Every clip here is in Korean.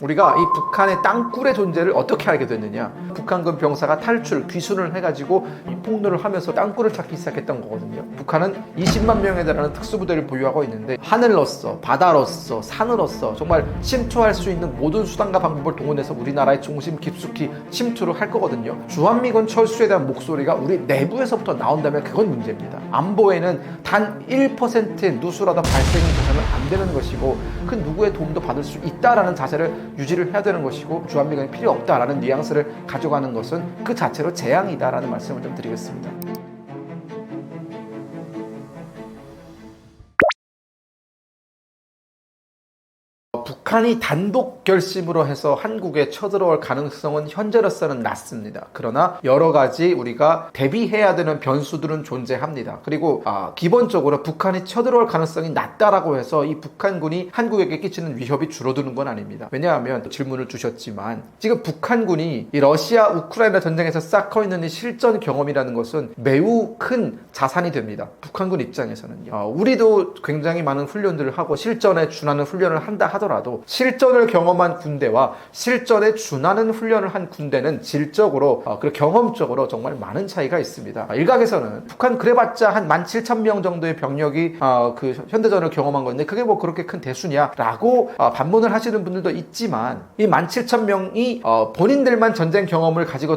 우리가 이 북한의 땅굴의 존재를 어떻게 알게 됐느냐, 북한군 병사가 탈출, 귀순을 해가지고 이 폭로를 하면서 땅굴을 찾기 시작했던 거거든요. 북한은 20만 명에 달하는 특수부대를 보유하고 있는데 하늘로서, 바다로서, 산으로서 정말 침투할 수 있는 모든 수단과 방법을 동원해서 우리나라의 중심 깊숙이 침투를 할 거거든요. 주한미군 철수에 대한 목소리가 우리 내부에서부터 나온다면 그건 문제입니다. 안보에는 단 1%의 누수라도 발생이 돼서는 안 되는 것이고, 그 누구의 도움도 받을 수 있다라는 자세를 유지를 해야 되는 것이고, 주한미군이 필요 없다라는 뉘앙스를 가져가는 것은 그 자체로 재앙이다라는 말씀을 좀 드리겠습니다. 북한이 단독 결심으로 해서 한국에 쳐들어올 가능성은 현재로서는 낮습니다. 그러나 여러 가지 우리가 대비해야 되는 변수들은 존재합니다. 그리고 기본적으로 북한이 쳐들어올 가능성이 낮다라고 해서 이 북한군이 한국에게 끼치는 위협이 줄어드는 건 아닙니다. 왜냐하면 질문을 주셨지만 지금 북한군이 이 러시아 우크라이나 전쟁에서 쌓고 있는 이 실전 경험이라는 것은 매우 큰 자산이 됩니다. 북한군 입장에서는요. 우리도 굉장히 많은 훈련들을 하고 실전에 준하는 훈련을 한다 하더라도 실전을 경험한 군대와 실전에 준하는 훈련을 한 군대는 질적으로 그리고 경험적으로 정말 많은 차이가 있습니다. 일각에서는 북한 그래봤자 한 17,000명 정도의 병력이 그 현대전을 경험한 건데 그게 뭐 그렇게 큰 대수냐라고 반문을 하시는 분들도 있지만, 이 17,000명이 본인들만 전쟁 경험을 가지고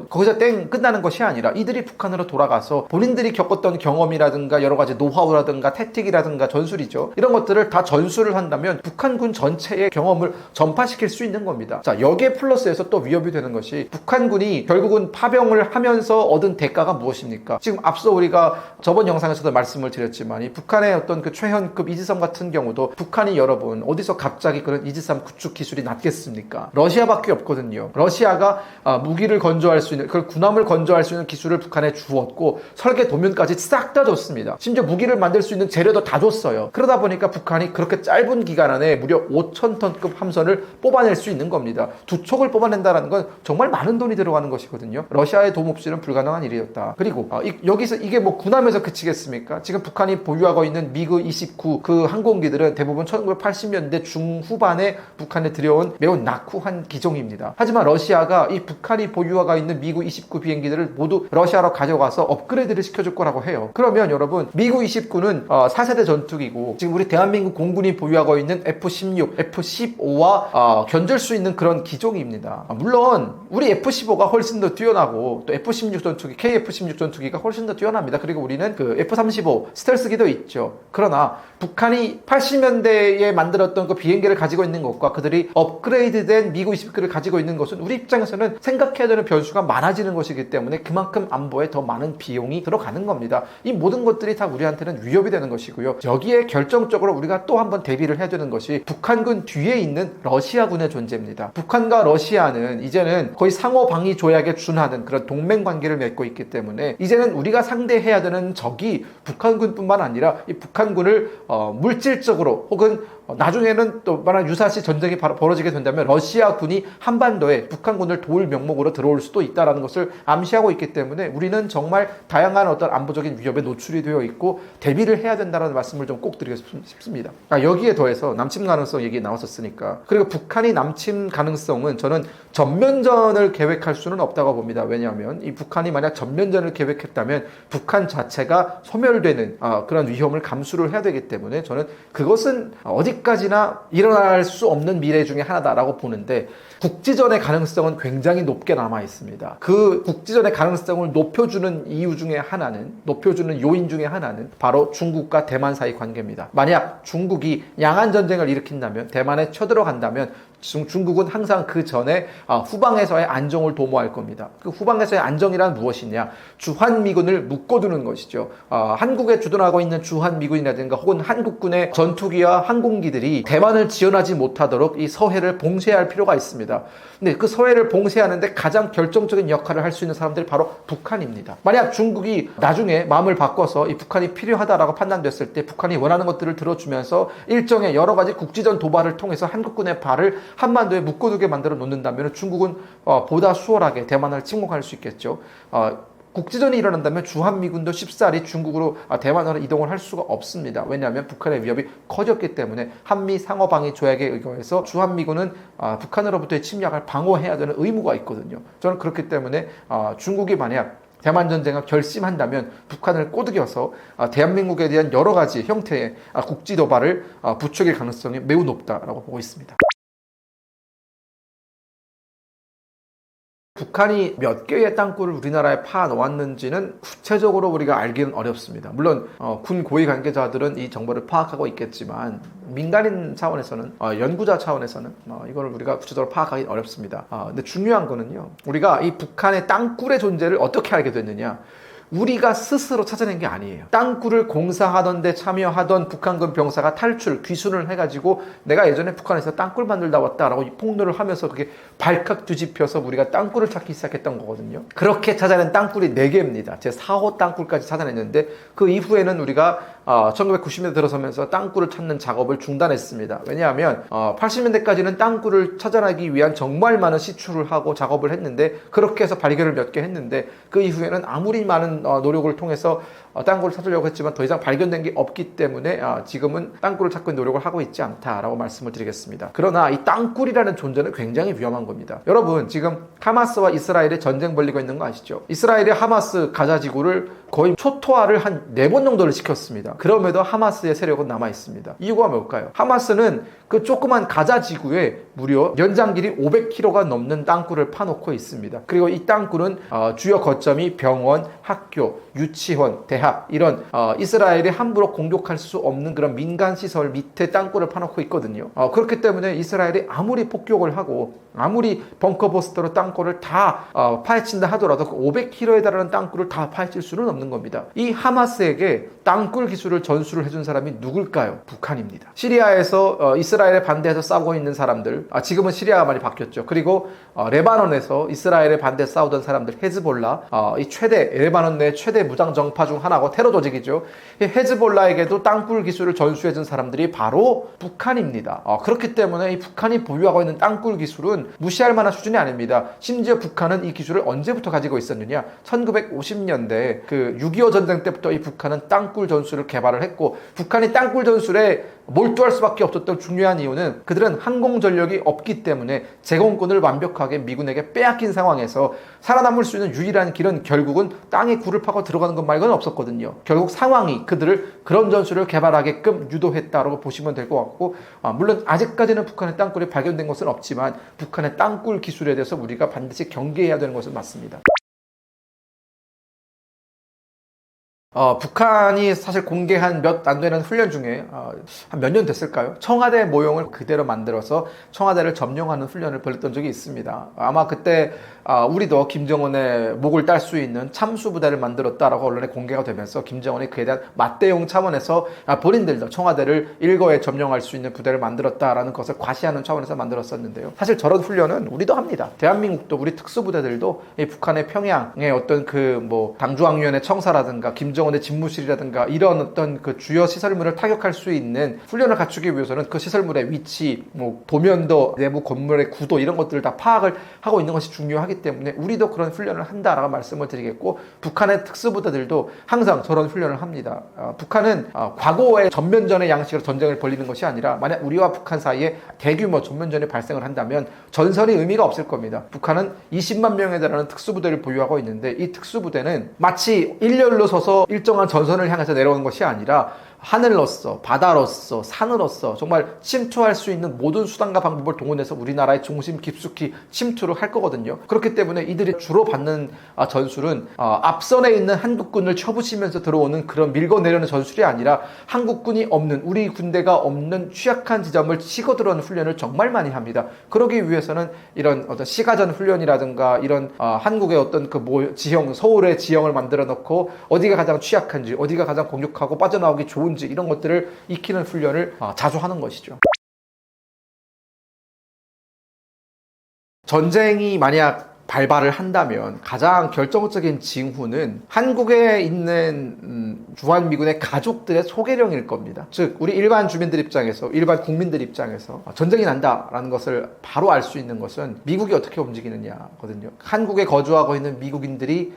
거기서 땡 끝나는 것이 아니라 이들이 북한으로 돌아가서 본인들이 겪었던 경험이라든가 여러 가지 노하우라든가 태틱이라든가 전술이죠. 이런 것들을 다 전수를 한다면 북한군 전체의 경험을 전파시킬 수 있는 겁니다. 자, 여기에 플러스해서 또 위협이 되는 것이, 북한군이 결국은 파병을 하면서 얻은 대가가 무엇입니까? 지금 앞서 우리가 저번 영상에서도 말씀을 드렸지만 이 북한의 어떤 그 최현급 이지섬 같은 경우도 북한이 여러분 어디서 갑자기 그런 이지섬 구축 기술이 낮겠습니까? 러시아밖에 없거든요. 러시아가 무기를 건조할 수 있는, 그 군함을 건조할 수 있는 기술을 북한에 주었고 설계 도면까지 싹 다 줬습니다. 심지어 무기를 만들 수 있는 재료도 다 줬어요. 그러다 보니까 북한이 그렇게 짧은 기간 안에 무려 5,000톤급 함선을 뽑아낼 수 있는 겁니다. 두 척을 뽑아낸다는 건 정말 많은 돈이 들어가는 것이거든요. 러시아의 도움 없이는 불가능한 일이었다. 그리고 여기서 이게 뭐 군함에서 그치겠습니까? 지금 북한이 보유하고 있는 미그 29 그 항공기들은 대부분 1980년대 중후반에 북한에 들여온 매우 낙후한 기종입니다. 하지만 러시아가 이 북한이 보유하고 있는 미그 29 비행기들을 모두 러시아로 가져가서 업그레이드를 시켜줄 거라고 해요. 그러면 여러분, 미그 29는 4세대 전투기고 지금 우리 대한민국 공군이 보유하고 있는 F-16, F-15와 견줄 수 있는 그런 기종입니다. 물론 우리 F-15가 훨씬 더 뛰어나고 또 F-16 전투기, KF-16 전투기가 훨씬 더 뛰어납니다. 그리고 우리는 그 F-35 스텔스기도 있죠. 그러나 북한이 80년대에 만들었던 그 비행기를 가지고 있는 것과 그들이 업그레이드된 미그 29를 가지고 있는 것은 우리 입장에서는 생각해야 되는 변수가 많아지는 것이기 때문에 그만큼 안보에 더 많은 비용이 들어가는 겁니다. 이 모든 것들이 다 우리한테는 위협이 되는 것이고요. 여기에 결정적으로 우리가 또 한번 대비를 해야 되는 것이 북한군 뒤에 있는 러시아군의 존재입니다. 북한과 러시아는 이제는 거의 상호 방위 조약에 준하는 그런 동맹 관계를 맺고 있기 때문에 이제는 우리가 상대해야 되는 적이 북한군뿐만 아니라 이 북한군을 물질적으로 혹은 나중에는 또 만약 유사시 전쟁이 벌어지게 된다면 러시아군이 한반도에 북한군을 도울 명목으로 들어올 수도 있다는 것을 암시하고 있기 때문에 우리는 정말 다양한 어떤 안보적인 위협에 노출이 되어 있고 대비를 해야 된다는 말씀을 좀 꼭 드리고 싶습니다. 여기에 더해서 남침 가능성 얘기 나왔었으니까, 그리고 북한이 남침 가능성은 저는 전면전을 계획할 수는 없다고 봅니다. 왜냐하면 이 북한이 만약 전면전을 계획했다면 북한 자체가 소멸되는 그런 위험을 감수를 해야 되기 때문에 저는 그것은 어디까지나 일어날 수 없는 미래 중에 하나다라고 보는데, 국지전의 가능성은 굉장히 높게 남아 있습니다. 그 국지전의 가능성을 높여주는 이유 중에 하나는, 높여주는 요인 중에 하나는 바로 중국과 대만 사이 관계입니다. 만약 중국이 양안 전쟁을 일으킨다면, 대만에 쳐들어간다면 중국은 항상 그 전에 후방에서의 안정을 도모할 겁니다. 그 후방에서의 안정이란 무엇이냐? 주한미군을 묶어두는 것이죠. 한국에 주둔하고 있는 주한미군이라든가 혹은 한국군의 전투기와 항공기들이 대만을 지원하지 못하도록 이 서해를 봉쇄할 필요가 있습니다. 근데 그 서해를 봉쇄하는데 가장 결정적인 역할을 할 수 있는 사람들이 바로 북한입니다. 만약 중국이 나중에 마음을 바꿔서 이 북한이 필요하다라고 판단됐을 때 북한이 원하는 것들을 들어주면서 일정의 여러 가지 국지전 도발을 통해서 한국군의 발을 한반도에 묶어두게 만들어 놓는다면 중국은 보다 수월하게 대만을 침공할 수 있겠죠. 국지전이 일어난다면 주한미군도 쉽사리 중국으로 대만으로 이동을 할 수가 없습니다. 왜냐하면 북한의 위협이 커졌기 때문에 한미 상호방위 조약에 의거해서 주한미군은 북한으로부터의 침략을 방어해야 되는 의무가 있거든요. 저는 그렇기 때문에 중국이 만약 대만 전쟁을 결심한다면 북한을 꼬드겨서 대한민국에 대한 여러 가지 형태의 국지 도발을 부추길 가능성이 매우 높다라고 보고 있습니다. 북한이 몇 개의 땅굴을 우리나라에 파놓았는지는 구체적으로 우리가 알기는 어렵습니다. 물론 군 고위 관계자들은 이 정보를 파악하고 있겠지만 민간인 차원에서는 연구자 차원에서는 이걸 우리가 구체적으로 파악하기 어렵습니다. 근데 중요한 거는요, 우리가 이 북한의 땅굴의 존재를 어떻게 알게 됐느냐, 우리가 스스로 찾아낸 게 아니에요. 땅굴을 공사하던 데 참여하던 북한군 병사가 탈출, 귀순을 해가지고 내가 예전에 북한에서 땅굴 만들다 왔다라고 폭로를 하면서 그게 발칵 뒤집혀서 우리가 땅굴을 찾기 시작했던 거거든요. 그렇게 찾아낸 땅굴이 4개입니다. 제 4호 땅굴까지 찾아냈는데 그 이후에는 우리가 1990년대 들어서면서 땅굴을 찾는 작업을 중단했습니다. 왜냐하면 80년대까지는 땅굴을 찾아내기 위한 정말 많은 시추를 하고 작업을 했는데, 그렇게 해서 발견을 몇 개 했는데 그 이후에는 아무리 많은 노력을 통해서 땅굴을 찾으려고 했지만 더 이상 발견된 게 없기 때문에 지금은 땅굴을 찾고 노력을 하고 있지 않다라고 말씀을 드리겠습니다. 그러나 이 땅굴이라는 존재는 굉장히 위험한 겁니다. 여러분, 지금 하마스와 이스라엘이 전쟁 벌리고 있는 거 아시죠? 이스라엘이 하마스 가자 지구를 거의 초토화를 한 4번 정도를 시켰습니다. 그럼에도 하마스의 세력은 남아 있습니다. 이유가 뭘까요? 하마스는 그 조그만 가자 지구에 무려 연장 길이 500km가 넘는 땅굴을 파놓고 있습니다. 그리고 이 땅굴은 주요 거점이 병원, 학교, 유치원, 대학, 이런 이스라엘이 함부로 공격할 수 없는 그런 민간 시설 밑에 땅굴을 파놓고 있거든요. 그렇기 때문에 이스라엘이 아무리 폭격을 하고 아무리 벙커버스터로 땅굴을 다 파헤친다 하더라도 그 500km에 달하는 땅굴을 다 파헤칠 수는 없는 겁니다. 이 하마스에게 땅굴 기술을 전수를 해준 사람이 누굴까요? 북한입니다. 시리아에서 이스라엘에 반대해서 싸우고 있는 사람들, 지금은 시리아가 많이 바뀌었죠. 그리고 레바논에서 이스라엘에 반대해서 싸우던 사람들, 헤즈볼라, 이 레바논 내 최대 무장 정파 중 하나고 테러 조직이죠. 이 헤즈볼라에게도 땅굴 기술을 전수해준 사람들이 바로 북한입니다. 그렇기 때문에 이 북한이 보유하고 있는 땅굴 기술은 무시할 만한 수준이 아닙니다. 심지어 북한은 이 기술을 언제부터 가지고 있었느냐? 1950년대 그 6.25 전쟁 때부터 이 북한은 땅굴 전술을 개발을 했고, 북한이 땅굴 전술에 몰두할 수밖에 없었던 중요한 이유는 그들은 항공전력이 없기 때문에 제공권을 완벽하게 미군에게 빼앗긴 상황에서 살아남을 수 있는 유일한 길은 결국은 땅에 굴을 파고 들어가는 것 말고는 없었거든요. 결국 상황이 그들을 그런 전술을 개발하게끔 유도했다라고 보시면 될 것 같고, 물론 아직까지는 북한의 땅굴이 발견된 것은 없지만 북한의 땅굴 기술에 대해서 우리가 반드시 경계해야 되는 것은 맞습니다. 북한이 사실 공개한 몇 안 되는 훈련 중에 한 몇 년 됐을까요? 청와대 모형을 그대로 만들어서 청와대를 점령하는 훈련을 벌였던 적이 있습니다. 아마 그때 우리도 김정은의 목을 딸 수 있는 참수부대를 만들었다라고 언론에 공개가 되면서 김정은이 그에 대한 맞대응 차원에서 본인들도 청와대를 일거에 점령할 수 있는 부대를 만들었다라는 것을 과시하는 차원에서 만들었었는데요. 사실 저런 훈련은 우리도 합니다. 대한민국도 우리 특수부대들도 이 북한의 평양의 어떤 당주학년의 청사라든가 김정은의 집무실이라든가 이런 어떤 그 주요 시설물을 타격할 수 있는 훈련을 갖추기 위해서는 그 시설물의 위치, 도면도, 내부 건물의 구도 이런 것들을 다 파악을 하고 있는 것이 중요하기 때문에 우리도 그런 훈련을 한다라고 말씀을 드리겠고, 북한의 특수부대들도 항상 저런 훈련을 합니다. 북한은 과거의 전면전의 양식으로 전쟁을 벌이는 것이 아니라 만약 우리와 북한 사이에 대규모 전면전이 발생을 한다면 전선이 의미가 없을 겁니다. 북한은 20만 명에 달하는 특수부대를 보유하고 있는데 이 특수부대는 마치 일렬로 서서 일정한 전선을 향해서 내려오는 것이 아니라 하늘로서, 바다로서, 산으로서 정말 침투할 수 있는 모든 수단과 방법을 동원해서 우리나라의 중심 깊숙이 침투를 할 거거든요. 그렇기 때문에 이들이 주로 받는 전술은 앞선에 있는 한국군을 쳐부시면서 들어오는 그런 밀고 내려오는 전술이 아니라 한국군이 없는, 우리 군대가 없는 취약한 지점을 치고 들어오는 훈련을 정말 많이 합니다. 그러기 위해서는 이런 어떤 시가전 훈련이라든가 이런 한국의 어떤 지형, 서울의 지형을 만들어 놓고 어디가 가장 취약한지, 어디가 가장 공격하고 빠져나오기 좋은지 이런 것들을 익히는 훈련을 자주 하는 것이죠. 전쟁이 만약 발발을 한다면 가장 결정적인 징후는 한국에 있는 주한미군의 가족들의 소개령일 겁니다. 즉 우리 일반 주민들 입장에서, 일반 국민들 입장에서 전쟁이 난다라는 것을 바로 알 수 있는 것은 미국이 어떻게 움직이느냐거든요. 한국에 거주하고 있는 미국인들이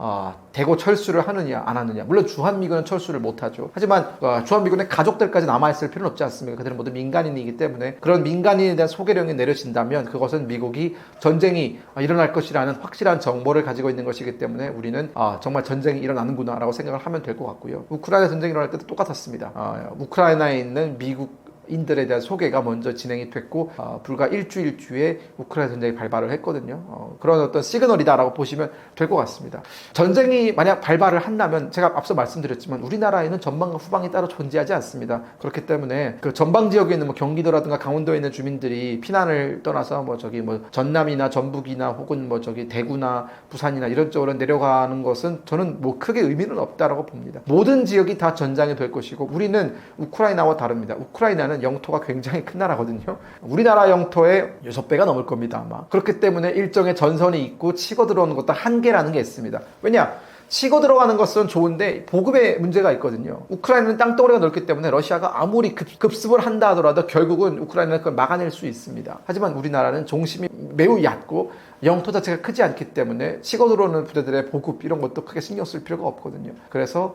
대거 철수를 하느냐 안 하느냐. 물론 주한미군은 철수를 못하죠. 하지만 주한미군의 가족들까지 남아있을 필요는 없지 않습니까? 그들은 모두 민간인이기 때문에 그런 민간인에 대한 소개령이 내려진다면 그것은 미국이 전쟁이 일어날 것이라는 확실한 정보를 가지고 있는 것이기 때문에 우리는 정말 전쟁이 일어나는구나 라고 생각을 하면 될 것 같고요. 우크라이나 전쟁이 일어날 때도 똑같았습니다. 우크라이나에 있는 미국인들에 대한 소개가 먼저 진행이 됐고 불과 일주일 뒤에 우크라이나 전쟁이 발발을 했거든요. 그런 어떤 시그널이다라고 보시면 될 것 같습니다. 전쟁이 만약 발발을 한다면 제가 앞서 말씀드렸지만 우리나라에는 전방과 후방이 따로 존재하지 않습니다. 그렇기 때문에 그 전방 지역에 있는 경기도라든가 강원도에 있는 주민들이 피난을 떠나서 전남이나 전북이나 혹은 대구나 부산이나 이런 쪽으로 내려가는 것은 저는 크게 의미는 없다라고 봅니다. 모든 지역이 다 전장이 될 것이고 우리는 우크라이나와 다릅니다. 우크라이나는 영토가 굉장히 큰 나라거든요. 우리나라 영토의 6배가 넘을 겁니다, 아마. 그렇기 때문에 일정의 전선이 있고 치고 들어오는 것도 한계라는 게 있습니다. 왜냐? 치고 들어가는 것은 좋은데 보급에 문제가 있거든요. 우크라이나는 땅덩어리가 넓기 때문에 러시아가 아무리 급습을 한다 하더라도 결국은 우크라이나는 그걸 막아낼 수 있습니다. 하지만 우리나라는 종심이 매우 얕고 영토 자체가 크지 않기 때문에 치고 들어오는 부대들의 보급 이런 것도 크게 신경 쓸 필요가 없거든요. 그래서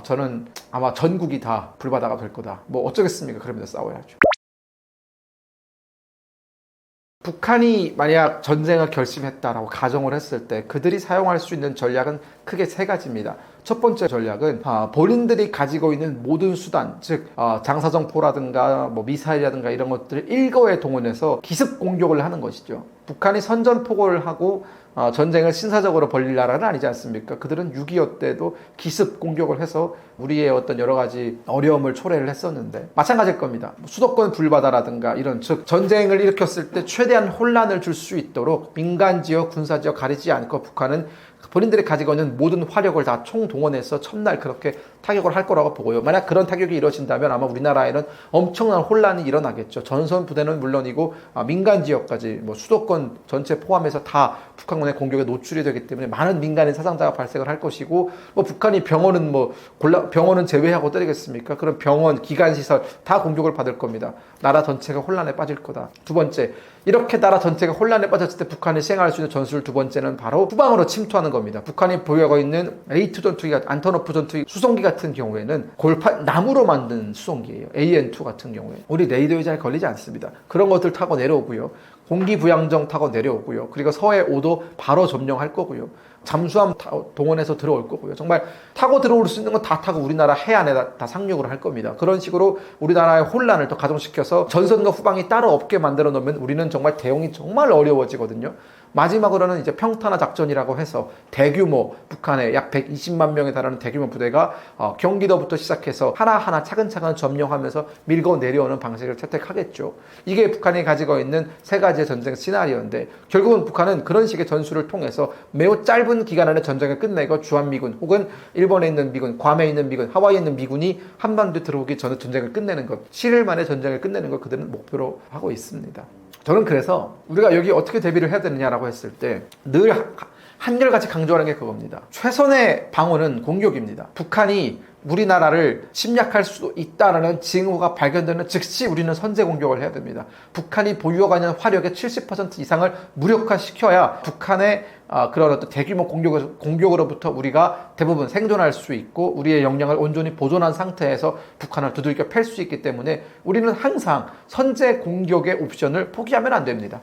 저는 아마 전국이 다 불바다가 될 거다. 어쩌겠습니까? 그러면서 싸워야죠. 북한이 만약 전쟁을 결심했다라고 가정을 했을 때 그들이 사용할 수 있는 전략은 크게 3가지입니다. 첫 번째 전략은 본인들이 가지고 있는 모든 수단, 즉 장사정포라든가 미사일이라든가 이런 것들을 일거에 동원해서 기습 공격을 하는 것이죠. 북한이 선전포고를 하고 전쟁을 신사적으로 벌릴 나라는 아니지 않습니까? 그들은 6.25 때도 기습 공격을 해서 우리의 어떤 여러 가지 어려움을 초래를 했었는데 마찬가지일 겁니다. 수도권 불바다라든가 이런, 즉 전쟁을 일으켰을 때 최대한 혼란을 줄 수 있도록 민간지역, 군사지역 가리지 않고 북한은 본인들이 가지고 있는 모든 화력을 다 총동원해서 첫날 그렇게 타격을 할 거라고 보고요. 만약 그런 타격이 이루어진다면 아마 우리나라에는 엄청난 혼란이 일어나겠죠. 전선 부대는 물론이고 민간 지역까지 수도권 전체 포함해서 다 북한군의 공격에 노출이 되기 때문에 많은 민간인 사상자가 발생을 할 것이고 북한이 병원은 제외하고 때리겠습니까? 그런 병원, 기관시설 다 공격을 받을 겁니다. 나라 전체가 혼란에 빠질 거다. 두 번째, 이렇게 나라 전체가 혼란에 빠졌을 때 북한이 시행할 수 있는 전술 두 번째는 바로 후방으로 침투하는 겁니다. 북한이 보유하고 있는 A2 전투기, 안토노프 전투기 수송기 같은 경우에는 나무로 만든 수송기예요. AN2 같은 경우에 우리 레이더에 잘 걸리지 않습니다. 그런 것들 타고 내려오고요. 공기부양정 타고 내려오고요. 그리고 서해 5도 바로 점령할 거고요. 잠수함 동원해서 들어올 거고요. 정말 타고 들어올 수 있는 건 다 타고 우리나라 해안에 다 상륙을 할 겁니다. 그런 식으로 우리나라의 혼란을 더 가중시켜서 전선과 후방이 따로 없게 만들어 놓으면 우리는 정말 대응이 정말 어려워지거든요. 마지막으로는 이제 평탄화 작전이라고 해서 대규모 북한의 약 120만 명에 달하는 대규모 부대가 경기도부터 시작해서 하나하나 차근차근 점령하면서 밀고 내려오는 방식을 채택하겠죠. 이게 북한이 가지고 있는 3가지의 전쟁 시나리오인데 결국은 북한은 그런 식의 전술을 통해서 매우 짧은 기간 안에 전쟁을 끝내고 주한미군 혹은 일본에 있는 미군, 괌에 있는 미군, 하와이에 있는 미군이 한반도에 들어오기 전에 전쟁을 끝내는 것, 7일 만에 전쟁을 끝내는 걸 그들은 목표로 하고 있습니다. 저는 그래서 우리가 여기 어떻게 대비를 해야 되느냐라고 했을 때 늘 한결같이 강조하는 게 그겁니다. 최선의 방어는 공격입니다. 북한이 우리나라를 침략할 수도 있다라는 징후가 발견되는 즉시 우리는 선제 공격을 해야 됩니다. 북한이 보유하고 있는 화력의 70% 이상을 무력화시켜야 북한의 그런 어떤 대규모 공격으로부터 우리가 대부분 생존할 수 있고 우리의 역량을 온전히 보존한 상태에서 북한을 두들겨 팰 수 있기 때문에 우리는 항상 선제 공격의 옵션을 포기하면 안 됩니다.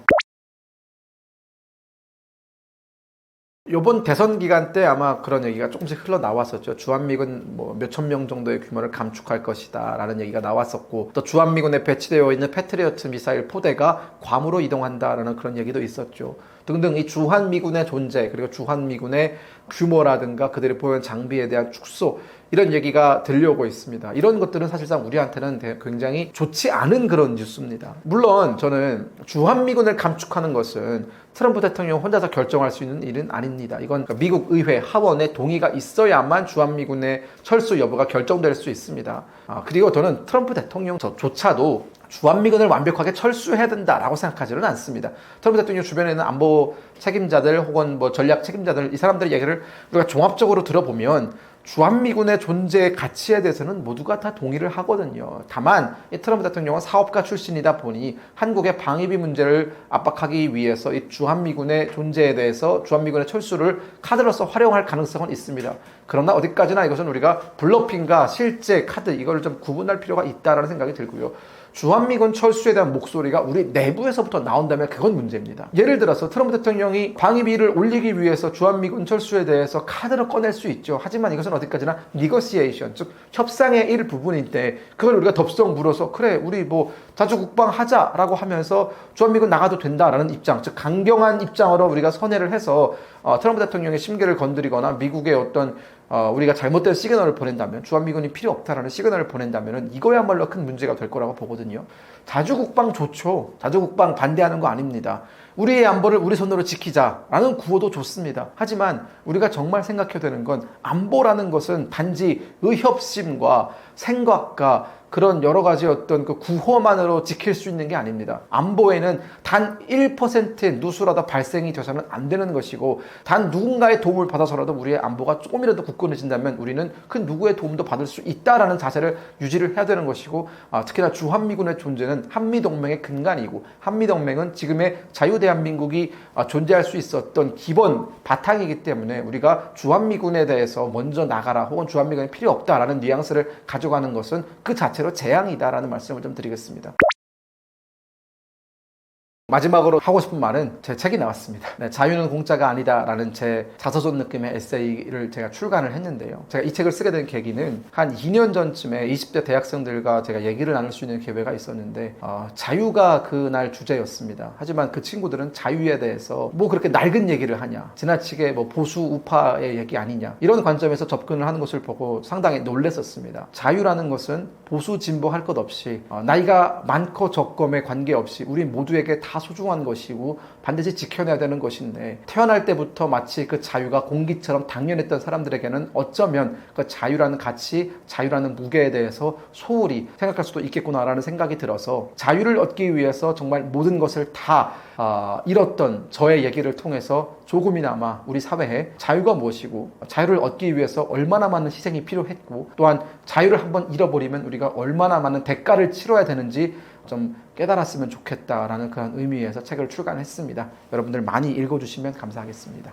이번 대선 기간 때 아마 그런 얘기가 조금씩 흘러나왔었죠. 주한미군 몇천 명 정도의 규모를 감축할 것이다 라는 얘기가 나왔었고 또 주한미군에 배치되어 있는 패트리어트 미사일 포대가 괌으로 이동한다라는 그런 얘기도 있었죠. 등등 이 주한미군의 존재 그리고 주한미군의 규모라든가 그들이 보유한 장비에 대한 축소 이런 얘기가 들려오고 있습니다. 이런 것들은 사실상 우리한테는 굉장히 좋지 않은 그런 뉴스입니다. 물론 저는 주한미군을 감축하는 것은 트럼프 대통령 혼자서 결정할 수 있는 일은 아닙니다. 이건 미국 의회 하원의 동의가 있어야만 주한미군의 철수 여부가 결정될 수 있습니다. 그리고 저는 트럼프 대통령조차도 주한미군을 완벽하게 철수해야 된다라고 생각하지는 않습니다. 트럼프 대통령 주변에 있는 안보 책임자들 혹은 뭐 전략 책임자들 이 사람들의 얘기를 우리가 종합적으로 들어보면 주한미군의 존재 가치에 대해서는 모두가 다 동의를 하거든요. 다만 이 트럼프 대통령은 사업가 출신이다 보니 한국의 방위비 문제를 압박하기 위해서 이 주한미군의 존재에 대해서 주한미군의 철수를 카드로서 활용할 가능성은 있습니다. 그러나 어디까지나 이것은 우리가 블러핑과 실제 카드 이걸 좀 구분할 필요가 있다라는 생각이 들고요. 주한미군 철수에 대한 목소리가 우리 내부에서부터 나온다면 그건 문제입니다. 예를 들어서 트럼프 대통령이 방위비를 올리기 위해서 주한미군 철수에 대해서 카드를 꺼낼 수 있죠. 하지만 이것은 어디까지나 니거시에이션, 즉 협상의 일부분인데 그걸 우리가 덥석 물어서 그래 우리 뭐 자주국방 하자라고 하면서 주한미군 나가도 된다라는 입장, 즉 강경한 입장으로 우리가 선회를 해서 트럼프 대통령의 심계를 건드리거나 미국의 어떤 우리가 잘못된 시그널을 보낸다면 주한미군이 필요 없다라는 시그널을 보낸다면 이거야말로 큰 문제가 될 거라고 보거든요. 자주국방 좋죠. 자주국방 반대하는 거 아닙니다. 우리의 안보를 우리 손으로 지키자라는 구호도 좋습니다. 하지만 우리가 정말 생각해야 되는 건 안보라는 것은 단지 의협심과 생각과 그런 여러 가지 어떤 그 구호만으로 지킬 수 있는 게 아닙니다. 안보에는 단 1%의 누수라도 발생이 돼서는 안 되는 것이고 단 누군가의 도움을 받아서라도 우리의 안보가 조금이라도 굳건해진다면 우리는 그 누구의 도움도 받을 수 있다라는 자세를 유지를 해야 되는 것이고 특히나 주한미군의 존재는 한미동맹의 근간이고 한미동맹은 지금의 자유대한민국이 존재할 수 있었던 기본 바탕이기 때문에 우리가 주한미군에 대해서 먼저 나가라 혹은 주한미군이 필요 없다라는 뉘앙스를 가져가는 것은 그 자체로 재앙이다라는 말씀을 좀 드리겠습니다. 마지막으로 하고 싶은 말은 제 책이 나왔습니다. 네, 자유는 공짜가 아니다라는 제 자서전 느낌의 에세이를 제가 출간을 했는데요. 제가 이 책을 쓰게 된 계기는 한 2년 전쯤에 20대 대학생들과 제가 얘기를 나눌 수 있는 기회가 있었는데 자유가 그날 주제였습니다. 하지만 그 친구들은 자유에 대해서 뭐 그렇게 낡은 얘기를 하냐, 지나치게 뭐 보수 우파의 얘기 아니냐 이런 관점에서 접근을 하는 것을 보고 상당히 놀랐었습니다. 자유라는 것은 보수 진보 할 것 없이 나이가 많고 적음에 관계없이 우리 모두에게 다 소중한 것이고 반드시 지켜내야 되는 것인데 태어날 때부터 마치 그 자유가 공기처럼 당연했던 사람들에게는 어쩌면 그 자유라는 가치, 자유라는 무게에 대해서 소홀히 생각할 수도 있겠구나라는 생각이 들어서 자유를 얻기 위해서 정말 모든 것을 다 잃었던 저의 얘기를 통해서 조금이나마 우리 사회에 자유가 무엇이고 자유를 얻기 위해서 얼마나 많은 희생이 필요했고 또한 자유를 한번 잃어버리면 우리가 얼마나 많은 대가를 치러야 되는지 좀 깨달았으면 좋겠다라는 그런 의미에서 책을 출간했습니다. 여러분들 많이 읽어주시면 감사하겠습니다.